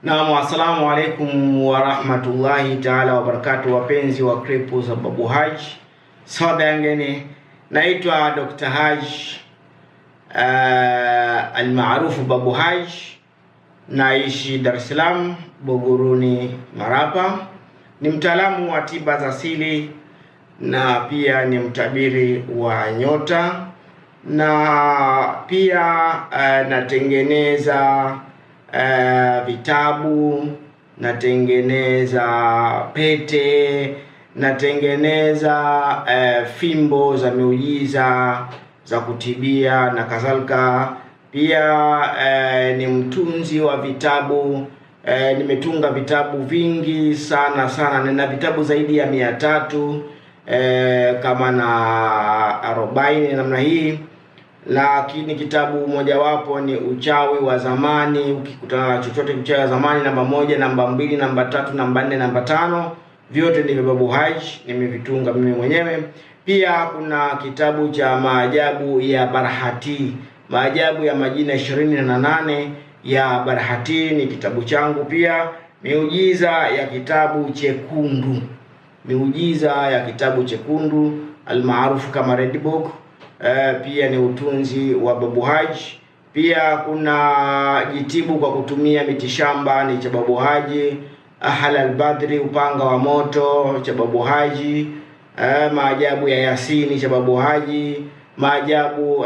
Naam, assalamu alaikum wa rahmatullahi ta'ala wa barakatuh, wapenzi wa kripu za Babu Haji soda yangeni. Naitwa Dr. Haji almaarufu Babu Haji, naishi Dar es Salaam, Buguruni, Marapa. Ni mtaalamu wa tiba za asili na pia ni mtabiri wa nyota, na pia natengeneza vitabu, natengeneza pete, natengeneza fimbo za miujiza za kutibia na kadhalika. Pia ni mtunzi wa vitabu, nimetunga vitabu vingi sana, nina vitabu zaidi ya 300 kama na 40 namna hii. Lakini kitabu mojawapo ni uchawi wa zamani. Ukikutana na chochote uchawi wa zamani, namba 1, namba 2, namba 3, namba 4, namba 5, vyote ni Babu Haji, nimevitunga mimi mwenyewe. Pia kuna kitabu cha maajabu ya Barahati, maajabu ya majina 28 ya Barahati, ni kitabu changu. Pia miujiza ya kitabu chekundu, miujiza ya kitabu chekundu almaarufu kama Red Book, pia ni utunzi wa Babu Haji. Pia kuna jitibu kwa kutumia mitishamba, ni cha Babu Haji. Halal Badri, upanga wa moto, cha Babu Haji. Maajabu ya Yasini, cha Babu Haji. Maajabu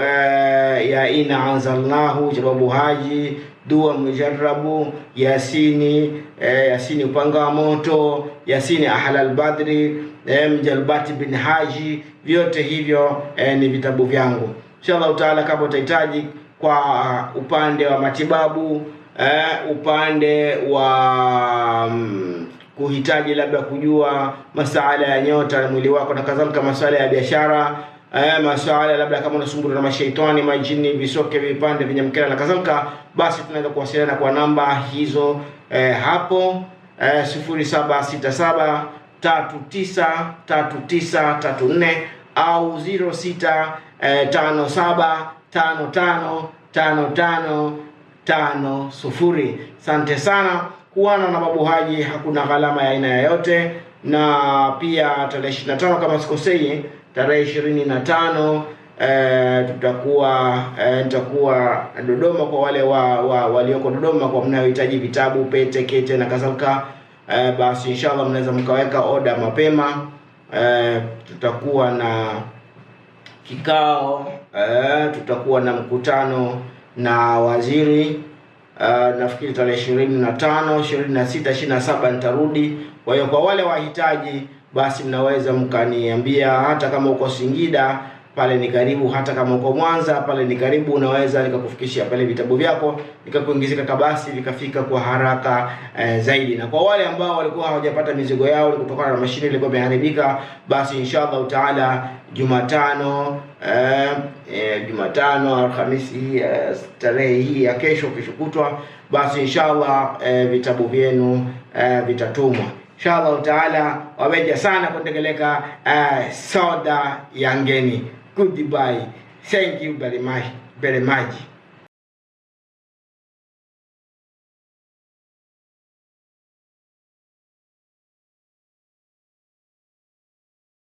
ya Ina Anzalnahu, cha Babu Haji. Dua Mujarrabu, Yasini, Yasini upanga wa moto, Yasini Halal Badri, Mjalbati bin Haji, vyote hivyo ni vitabu vyangu. Inshallah taala, kama utahitaji kwa upande wa matibabu, upande wa kuhitaji labda kujua masuala ya nyota na mwili wako na kadhalika, masuala ya biashara, masuala labda kama unasumbuliwa na mashaitani, majini, visoke, vipande, vinyamkela na kadhalika, basi tunaweza kuwasiliana kwa namba hizo hapo 0767 393934 au 0657555550. Asante sana. Kuana na Babu Haji hakuna gharama ya aina yoyote. Na pia tarehe 25 kama sikosei, tarehe 25 nitakuwa Dodoma. Kwa wale walioko Dodoma, kwa mnayohitaji vitabu, pete, kete na kadhalika, basi inshallah mnaweza mkaweka order mapema. Tutakuwa na kikao, tutakuwa na mkutano na waziri, nafikiri tarehe 25, 26, 27 nitarudi. Kwa hiyo kwa wale wahitaji, basi mnaweza mkaniambia. Hata kama uko Singida pale ni karibu, hata kama uko Mwanza pale ni karibu, unaweza nikakufikishia pale vitabu vyako, nikakuingizika kabasi vikafika kwa haraka zaidi. Na kwa wale ambao walikuwa hawajapata mizigo yao kutokana na mashine ilikuwa imeharibika, basi inshallah taala Jumatano, Alhamisi, tarehe hii ya kesho kutwa, basi inshallah vitabu vyenu vitatumwa inshallah taala. Waweja sana kutegeleka soda yangeni. Goodbye. Thank you very much.